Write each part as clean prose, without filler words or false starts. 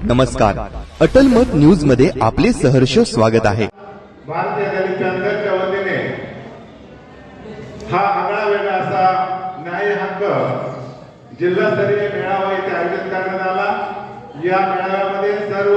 नमस्कार, अटल मत न्यूज मध्ये आपले सहर्ष स्वागत आहे। भारतीय दलित संघटनेच्या वतीने हा आगळा वेगळा असा न्याय हक्क जिल्हास्तरीय मेळावा इथे आयोजित करण्यात आला। या मेळाव्यामध्ये सर्व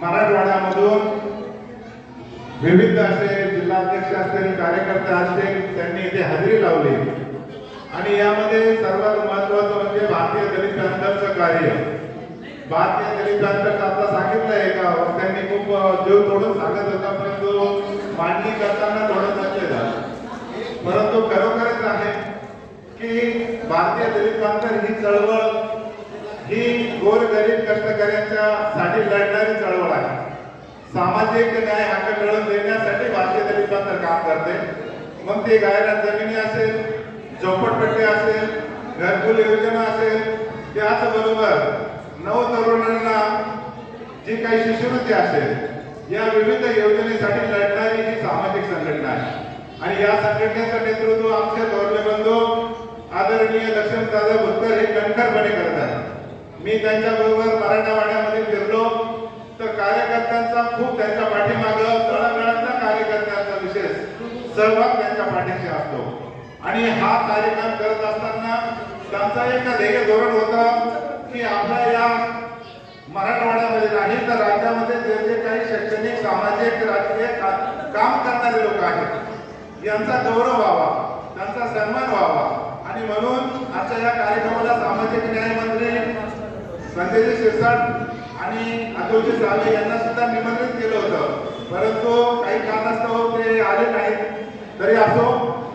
मराठवाड्यामधून विविध असे जिल्हाध्यक्ष असतील, कार्यकर्ते असतील, त्यांनी इथे हजेरी लावली आणि यामध्ये सर्वात महत्त्वाचं म्हणजे भारतीय दलित पंथाचं कार्य। भारतीय दलित पंथाचं आता सांगितलंय का त्यांनी खूप जीव तोडून सांगत होता, परंतु मांडणी करताना थोडं नसले झालं। परंतु खरोखरच आहे की भारतीय दलित पंथ ही चळवळ ही गोरगरीब कष्टकऱ्यांच्या साठी लढणारी चळवळ आहे। सामाजिक न्याय हक्क मिळवून देण्यासाठी भारतीय दलित पंथ काम करते। मग ते गायरान जमिनी असेल, झोपडपट्टी असेल, घरकुल योजना असेल, त्याचबरोबर नवतरुणांना जी काही शिष्यवृत्ती असेल, या विविध योजनेसाठी लढणारी ही सामाजिक संघटना आहे। आणि या संघटनेचं नेतृत्व आमचे थोरले बंधू आदरणीय लक्ष्मणदादा भुतकर हे कणखरपणे करत आहेत। मी त्यांच्याबरोबर मराठवाड्यामध्ये फिरलो तर कार्यकर्त्यांचा खूप त्यांच्या पाठीमागं, तळागाळातल्या कार्यकर्त्यांचा विशेष सहभाग त्यांच्या पाठीशी असतो। आणि हा कार्यक्रम करत असताना त्यांचा एक ध्येय धोरण होतं की आपल्या या मराठवाड्यामध्ये नाही तर राज्यामध्ये जे जे काही शैक्षणिक, सामाजिक, राजकीय काम करणारे लोक आहेत यांचा गौरव व्हावा, त्यांचा सन्मान व्हावा। आणि म्हणून आजच्या या कार्यक्रमाला सामाजिक न्याय मंत्री संजयजी शिरसाट आणि अतुलजी सावे यांना सुद्धा निमंत्रित केलं होतं, परंतु काही कारणास्तव ते आले नाहीत। तरी असो,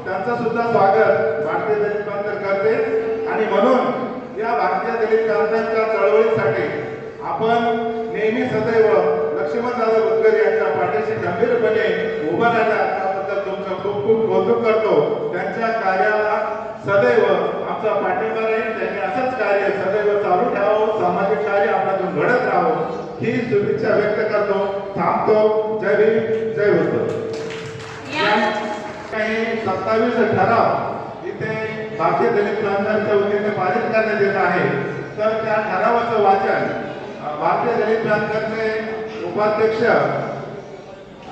त्यांचं सुद्धा स्वागत भारतीय दलित पंथ करते। आणि म्हणून या भारतीय दलित पंथाच्या चळवळीसाठी आपण नेहमी सदैव लक्ष्मणदादा भुतकर यांच्या पाठीशी गंभीरपणे उभं राहिला, त्याबद्दल तुमचं खूप खूप कौतुक करतो। त्यांच्या कार्याला सदैव आमचा पाठिंबा राहील। त्यांनी असंच कार्य सदैव चालू ठेवावं, सामाजिक कार्य आपल्यातून घडत राहावं ही शुभेच्छा व्यक्त करतो। थांबतो। जय भीम, जय भुतकर। काही 27 ठराव इथे भारतीय दलित पंथाच्या वतीने पारित करण्यात येत आहे। तर त्या ठरावाचं वाचन भारतीय दलित पंथाचे उपाध्यक्ष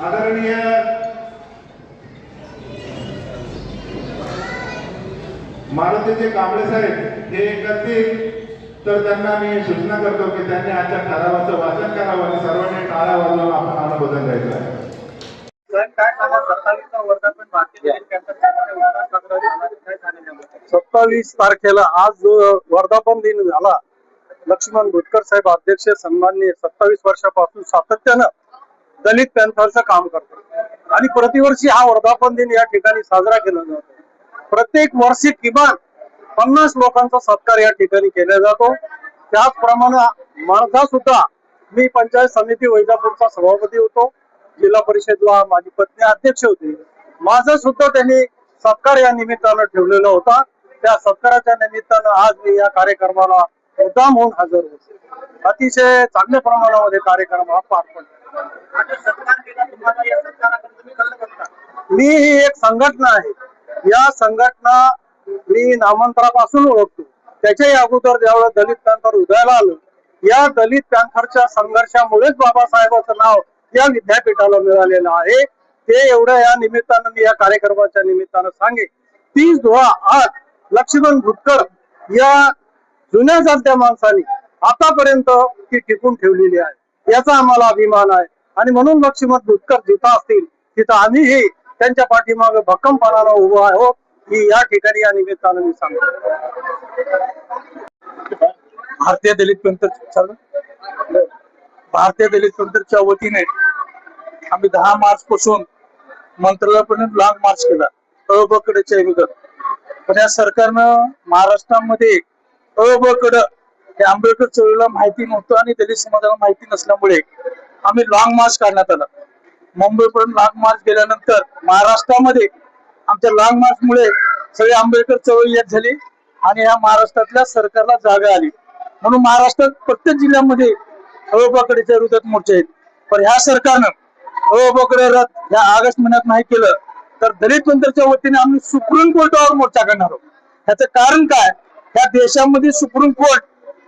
आदरणीय मारुतीजी कांबळे साहेब हे करतील। तर त्यांना मी सूचना करतो की त्यांनी आजच्या ठरावाचं वाचन करावं आणि सर्वांनी टाळ्या वाजवून आपण अनुमोदन द्यायचं आहे। काय सांगा, 27वा वर्धापन भारतीय दलित पंथाचा 27 तारखेला आज वर्धापन दिन झाला। लक्ष्मण भुतकर साहेब अध्यक्ष सन्माननीय 27 वर्षापासून सातत्यानं दलित पॅन्थरचं काम करतात आणि प्रतिवर्षी हा वर्धापन दिन या ठिकाणी साजरा केला जातो। प्रत्येक वर्षी किमान 50 लोकांचा सत्कार या ठिकाणी केला जातो। त्याचप्रमाणे माझा सुद्धा, मी पंचायत समिती वैजापूरचा सभापती होतो, जिल्हा परिषदला माझी पत्नी अध्यक्ष होती। माझा सुद्धा त्यांनी सत्कार या निमित्तानं ठेवलेला होता। त्या सत्काराच्या निमित्तानं आज मी या कार्यक्रमाला मुद्दाम होऊन हजर होतो। अतिशय चांगल्या प्रमाणामध्ये कार्यक्रम हा पार पडला। मी ही एक संघटना आहे, या संघटना मी नामांतरापासून ओळखतो। त्याच्याही अगोदर ज्यावेळेस दलित पॅन्थर उदयाला आलं, या दलित पॅन्थरच्या संघर्षामुळेच बाबासाहेबांचं नाव या विद्यापीठाला मिळालेलं आहे। ते एवढं या निमित्तानं मी या कार्यक्रमाच्या निमित्तानं सांगेन। 30/8 लक्ष्मण भुतकर या जुन्या जाणत्या माणसांनी आतापर्यंत ती टिकून ठेवलेली आहे, याचा आम्हाला अभिमान आहे। आणि म्हणून लक्ष्मण भुतकर जिथं असतील तिथं आम्हीही त्यांच्या पाठीमागे भक्कमपणानं उभं आहोत, ही या ठिकाणी या निमित्तानं मी सांगतो। भारतीय दलित पंथाच्या वतीने आम्ही 10 मार्च पासून मंत्रालयापर्यंत लॉंग मार्च केला अबकडेच्या विरोधात। पण या सरकारनं महाराष्ट्रामध्ये अबकड हे आंबेडकर चळवळीला माहिती नव्हतं आणि दलित समाजाला माहिती नसल्यामुळे आम्ही लॉंग मार्च काढण्यात आला। मुंबईपर्यंत लॉंग मार्च गेल्यानंतर महाराष्ट्रामध्ये आमच्या लॉंग मार्च मुळे सगळे आंबेडकर चळवळी एक झाली आणि या महाराष्ट्रातल्या सरकारला जागा आली। म्हणून महाराष्ट्रात प्रत्येक जिल्ह्यामध्ये अबकडेच्या विरोधात मोर्चे आहेत। पण ह्या सरकारनं अबकडे रद्द या ऑगस्ट महिन्यात नाही केलं तर दलित पंथाच्या वतीने आम्ही सुप्रीम कोर्टावर मोर्चा करणार आहोत। ह्याचं कारण काय, या देशामध्ये सुप्रीम कोर्ट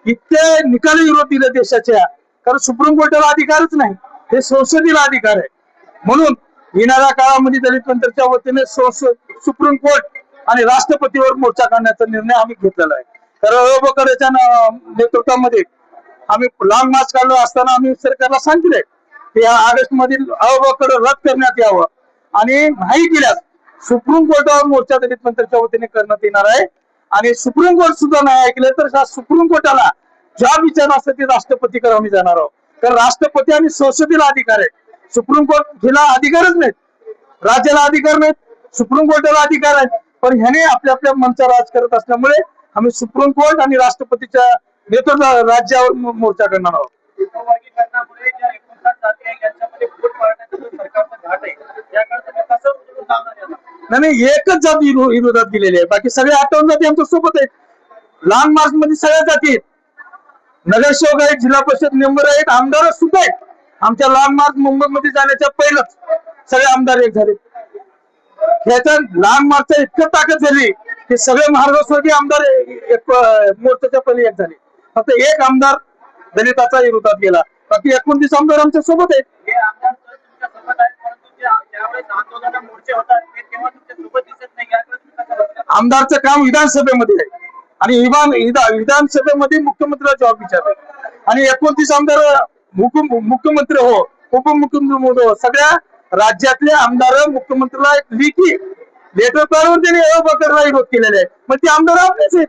इतके निकाली विरोध दिले देशाच्या, कारण सुप्रीम कोर्टाला अधिकारच नाही, हे संसदेला अधिकार आहे. म्हणून येणाऱ्या काळामध्ये दलित पंथाच्या वतीने सुप्रीम कोर्ट आणि राष्ट्रपतीवर मोर्चा काढण्याचा निर्णय आम्ही घेतलेला आहे. तर अबकडेच्या नेतृत्वामध्ये आम्ही लॉंग मार्च काढलो असताना आम्ही सरकारला सांगितले की या ऑगस्ट मधील अबकड रद्द करण्यात यावं आणि नाही केल्यास सुप्रीम कोर्टावर मोर्चा दलित पंथाच्या वतीने करण्यात येणार आहे. आणि सुप्रीम कोर्ट सुद्धा नाही ऐकले तर सुप्रीम कोर्टाला ज्या विचार असते ते राष्ट्रपतीकडे आम्ही जाणार आहोत. कारण राष्ट्रपती आणि संसदेला अधिकार आहे, सुप्रीम कोर्ट हिला अधिकारच नाहीत, राज्याला अधिकार नाहीत, सुप्रीम कोर्टाला अधिकार आहे. पण ह्याने आपल्या आपल्या मनचा राज करत असल्यामुळे आम्ही सुप्रीम कोर्ट आणि राष्ट्रपतीच्या नेतृत्व राज्यावर मोर्चा करणार आहोत. नाही, एकच जाती विरोधात गेलेली आहे, बाकी सगळे 58 जाती आमच्या सोबत आहेत. लॉंग मार्च मध्ये सगळ्या जाती आहेत, नगरसेवक आहेत, जिल्हा परिषद मेंबर आहेत, आमदार सुद्धा आहेत. आमच्या लॉंग मार्च मुंबईमध्ये जाण्याच्या पहिलंच सगळे आमदार एक झाले. ह्याच्या लॉंग मार्चच्या इतकं ताकद झाली की सगळे महाराष्ट्राचे आमदार एक मोर्चाच्या पहिले एक झाले. फक्त एक आमदार दलिताचा विरोधात गेला, बाकी 29 आमदार आमच्या सोबत आहेत. आमदारचं काम विधानसभेमध्ये आहे आणि विधानसभेमध्ये मुख्यमंत्र्याला जबाब विचारतो आणि 29 आमदार मुख्यमंत्री हो, उपमुख्यमंत्री हो, सगळ्या राज्यातले आमदार मुख्यमंत्र्याला एक लिखी लेटर काढून त्यांनी अबकरला विरोध केलेले आहे. मग ते आमदार आपलेच आहेत,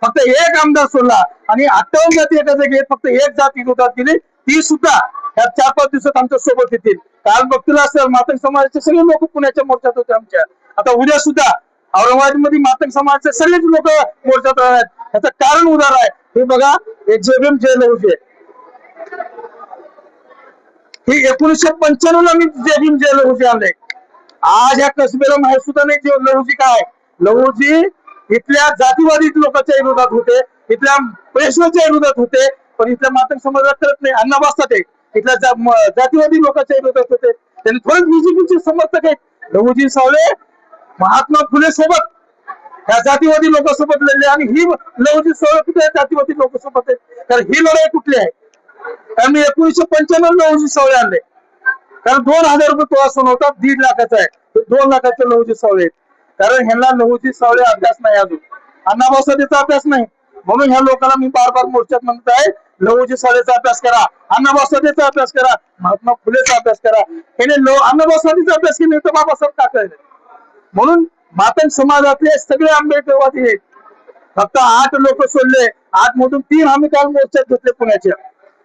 फक्त एक आमदार सोडला आणि 58 जाती एका जागी फक्त एक जात विरोधात गेली, ती सुद्धा या 4-5 दिवसात आमच्या सोबत येतील. काल बघतील असेल मातंग समाजाचे सगळे लोक पुण्याच्या मोर्चात होते आमच्या. आता उद्या सुद्धा औरंगाबाद मध्ये मातंग समाजाचे सगळेच लोक मोर्चात राहणार आहेत. याचं कारण उदार आहे, हे बघा, हे जेबीएम जे लहुजी हे 1995 ला मी जेबीएम जे लहुजी आणले. आज या कसबेला माहित सुद्धा नाही जे लहुजी काय. लहुजी इथल्या जातीवादी लोकांच्या विरोधात होते, इथल्या पेशव्याच्या विरोधात होते, पण इथल्या मातंग समाजात करत नाही. अण्णाभाऊ साठे इथल्या जातीवादी लोकांच्या विरोधात होते, त्यांनी थोडे बीजेपीचे समर्थक आहेत. लहुजी सावळे महात्मा फुले सोबत ह्या जातीवादी लोकांसोबत लढले आणि ही लहुजी सावळे कुठे जातीवादी लोकांसोबत आहेत. तर ही लढाई कुठली आहे? कारण मी 1995 लहुजी सावळे आणले, कारण 2000 रुपये तोळा सोनं होता, 1.5 लाखाचा आहे, 2 लाखाचे लहुजी सावळे आहेत. कारण ह्यांना लहुजी सावळे अभ्यास नाही, अजून अण्णाभाऊ साठेचा अभ्यास नाही. म्हणून ह्या लोकांना मी बार मोर्चात म्हणत आहे, लहुजी सावळेचा अभ्यास करा, अण्णाभाऊ साठेचा अभ्यास करा, महात्मा फुलेचा अभ्यास करा. ह्याने अण्णाभाऊ साठेचा अभ्यास केला तर बाबासाहेब ठाकरे. म्हणून मातंग समाजातले सगळे आंबेडकरवादी आहेत, फक्त 8 लोक सोडले. 8 मधून 3 आम्ही काल मोर्चात घेतले पुण्याच्या.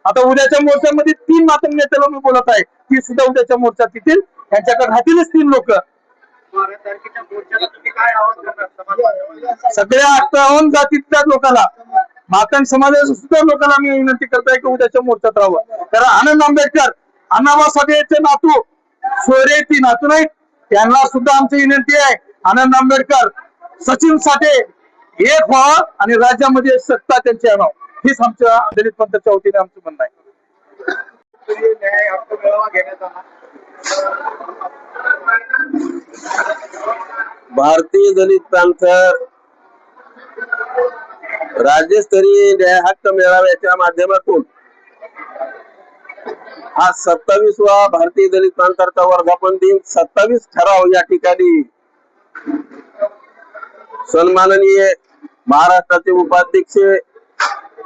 आता उद्याच्या मोर्चामध्ये 3 मातंग नेत्याला मी बोलत आहे, ती सुद्धा उद्याच्या मोर्चात येतील. त्यांच्याकडे राहतीलच 3 लोक. सगळ्या 58 जातीतल्या लोकांना, मातंग समाजाच्या सुद्धा लोकांना मी विनंती करतोय की उद्याच्या मोर्चात राहावं. कारण आनंद आंबेडकर, अण्णाभाऊ साठेचे नातू सोयरे, ती नातू नाहीत, त्यांना सुद्धा आमची विनंती आहे, आनंद आंबेडकर, सचिन साठे एक व्हावं आणि राज्यामध्ये सत्ता त्यांची आणावं. हीच आमच्या दलित पंथाच्या वतीने आमचं म्हणणं आहे. भारतीय दलित पॅंथर राज्यस्तरीय न्याय हक्क मेळाव्याच्या माध्यमातून हा 27वा भारतीय दलित पॅंथरचा वर्धापन दिन 27 ठराव या ठिकाणी सन्माननीय महाराष्ट्राचे उपाध्यक्ष,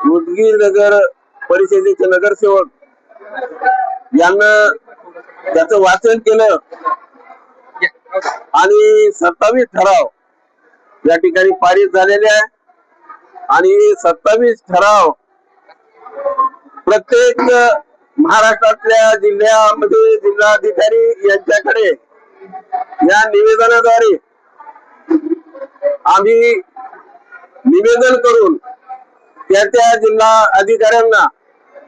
उदगीर नगर परिषदेचे नगरसेवक यांना त्याचं वाचन केलं आणि 27 ठराव या ठिकाणी पारित झालेले आहे. आणि 27 ठराव प्रत्येक महाराष्ट्रातल्या जिल्ह्यामध्ये जिल्हाधिकारी यांच्याकडे या निवेदनाद्वारे आम्ही निवेदन करून त्या जिल्हा अधिकाऱ्यांना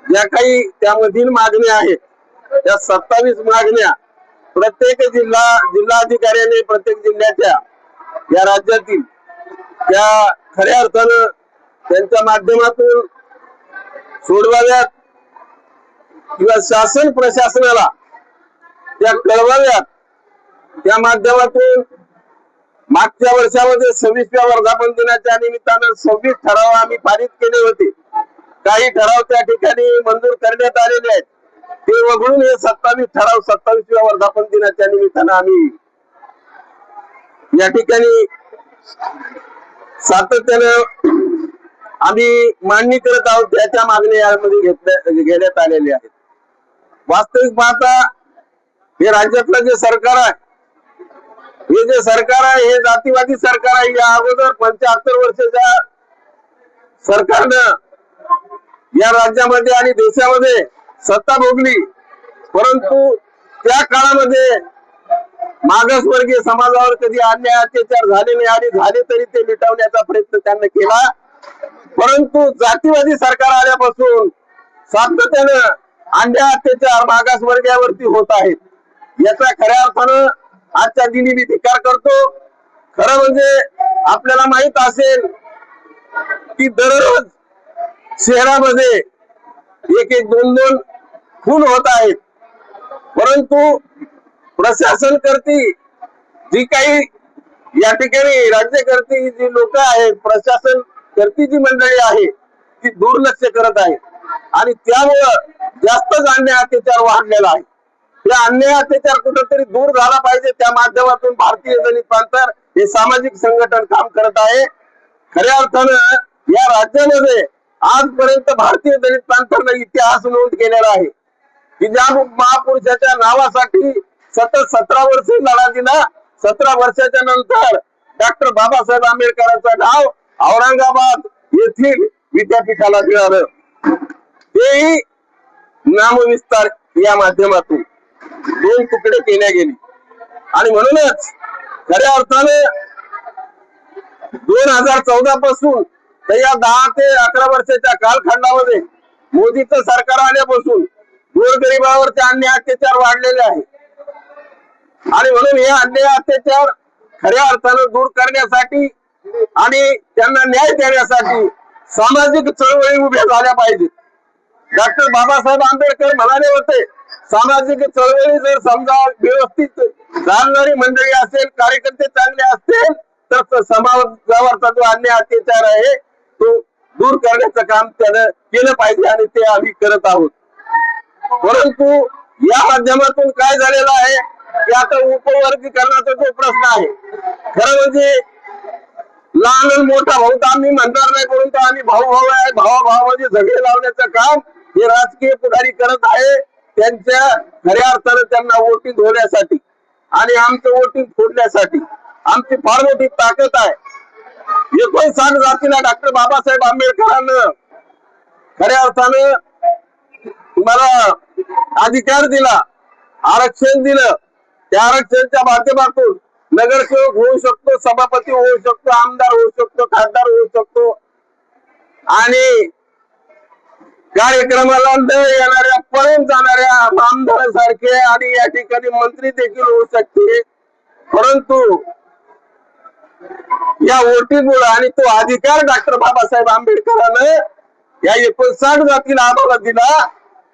ज्या काही त्यामधील मागण्या आहेत, त्या 27 मागण्या प्रत्येक जिल्हाधिकाऱ्याने प्रत्येक जिल्ह्याच्या या राज्यातील त्या खऱ्या अर्थानं त्यांच्या माध्यमातून सोडवाव्यात किंवा शासन प्रशासनाला त्या कळवाव्यात. त्या माध्यमातून मागच्या वर्षामध्ये 26व्या वर्धापन दिनाच्या निमित्तानं 26 ठराव आम्ही पारित केले होते काही ठराव त्या ठिकाणी मंजूर करण्यात आलेले आहेत, ते वगळून हे 27 ठराव 27व्या वर्धापन दिनाच्या निमित्तानं आम्ही या ठिकाणी सातत्यानं आम्ही मांडणी करत आहोत. त्याच्या मागण्या यामध्ये घेण्यात आलेल्या आहेत. वास्तविक पाहता हे राज्यातलं जे सरकार आहे, हे जे सरकार आहे हे जातीवादी सरकार आहे. या अगोदर 75 वर्षाच्या सरकारनं या राज्यामध्ये आणि देशामध्ये सत्ता भोगली, परंतु त्या काळामध्ये मागासवर्गीय समाजावर कधी अन्याय अत्याचार झाले नाही आणि झाले तरी ते मिटवण्याचा प्रयत्न त्यांनी केला. परंतु जातीवादी सरकार आल्यापासून सातत्यानं अन्याय अत्याचार मागासवर्गीयावरती होत आहेत. याचा खऱ्या अर्थानं आजच्या दिनी मी धिक्कार करतो. खरं म्हणजे आपल्याला माहित असेल की दररोज शहरामध्ये एक एक दोन दोन खून होत आहेत, परंतु प्रशासन करती जी काही या ठिकाणी राज्यकर्ती जी लोक आहेत, प्रशासन करती जी मंडळी आहे ती दुर्लक्ष करत आहे आणि त्यामुळं जास्तच अन्याय अत्याचार वाढलेला आहे. या अन्याय अत्याचार कुठेतरी दूर झाला पाहिजे. त्या माध्यमातून भारतीय दलित पंथर हे सामाजिक संघटन काम करत आहे. खऱ्या अर्थानं या राज्यामध्ये आजपर्यंत भारतीय दलित पंथानं इतिहास नोंद केलेला आहे की ज्या महापुरुषाच्या नावासाठी सतत 17 वर्ष लढा दिला. 17 वर्षाच्या नंतर डॉक्टर बाबासाहेब आंबेडकरांचं नाव औरंगाबाद येथील विद्यापीठाला मिळालं. तेही नामविस्तार या माध्यमातून 2 तुकडे केल्या गेले आणि म्हणूनच खऱ्या अर्थाने 2014 पासून तर या 10 ते 11 वर्षाच्या कालखंडामध्ये मोदीचं सरकार आल्यापासून गोरगरिबावरचे अन्याय अत्याचार वाढलेले आहे आणि म्हणून हे अन्याय अत्याचार खऱ्या अर्थानं दूर करण्यासाठी आणि त्यांना न्याय देण्यासाठी सामाजिक चळवळी उभ्या झाल्या पाहिजेत. डॉक्टर बाबासाहेब आंबेडकर म्हणाले होते, सामाजिक चळवळी जर समजा व्यवस्थित चालणारी मंडळी असेल, कार्यकर्ते चांगले असतील तर समाजावरचा जो अन्याय अत्याचार आहे तो दूर करण्याचं काम त्यानं केलं पाहिजे आणि ते आम्ही करत आहोत. परंतु या माध्यमातून काय झालेलं आहे की आता उपवर्गीकरणाचा जो प्रश्न आहे, खरं म्हणजे लहान आणि मोठा भाऊ तर आम्ही म्हणणार नाही, परंतु आम्ही भाऊ आहे, भावाभावामध्ये झगडे लावण्याचं काम हे राजकीय पुढारी करत आहे. त्यांच्या खऱ्या अर्थानं त्यांना वोटिंग होण्यासाठी आणि आमचं वोटिंग फोडण्यासाठी आमची फार मोठी ताकद आहे. 59 जातीला डॉक्टर बाबासाहेब आंबेडकरांना खऱ्या अर्थानं तुम्हाला अधिकार दिला, आरक्षण दिलं. त्या आरक्षणाच्या माध्यमातून नगरसेवक होऊ शकतो, सभापती होऊ शकतो, आमदार होऊ शकतो, खासदार होऊ शकतो आणि कार्यक्रमाला न येणाऱ्या पळून जाणाऱ्या आमदारांसारखे आणि या ठिकाणी मंत्री देखील होऊ शकते. परंतु या वोटिंगमुळे आणि तो अधिकार डॉक्टर बाबासाहेब आंबेडकरांनी या 59 जातीला आम्हाला दिला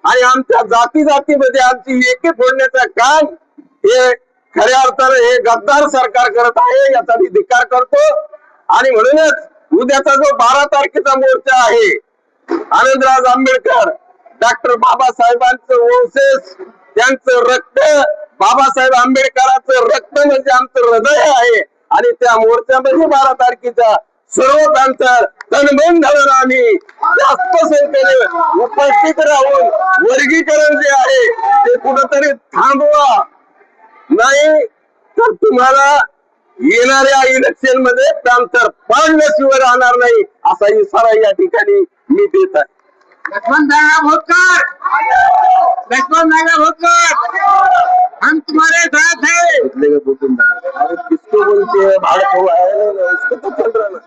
आणि आमच्या जातीमध्ये आमची एकी फोडण्याचं काम हे खऱ्या अर्थानं हे गद्दार सरकार करत आहे. याचा मी धिक्कार करतो आणि म्हणूनच उद्याचा जो 12 तारखेचा मोर्चा आहे, आनंदराज आंबेडकर डॉक्टर बाबासाहेबांचं वंशज, त्यांचं रक्त, बाबासाहेब आंबेडकरांचं रक्त म्हणजे आमचं हृदय आहे आणि त्या मोर्चामध्ये 12 तारखेचा सर्व पंथर तनमन घालून आम्ही जास्त संख्येने उपस्थित राहून वर्गीकरण जे आहे ते कुठंतरी थांबवा, नाही तर तुम्हाला येणाऱ्या इलेक्शन मध्ये पंथर पाडल्याशिवाय राहणार नाही असा इशारा या ठिकाणी मी देत आहे. लक्ष्मण नागा भोकर हम तुम्हारे साथ है. किसको बोलते हैं भाड़ को आया ना, उसको तो चल रहा ना.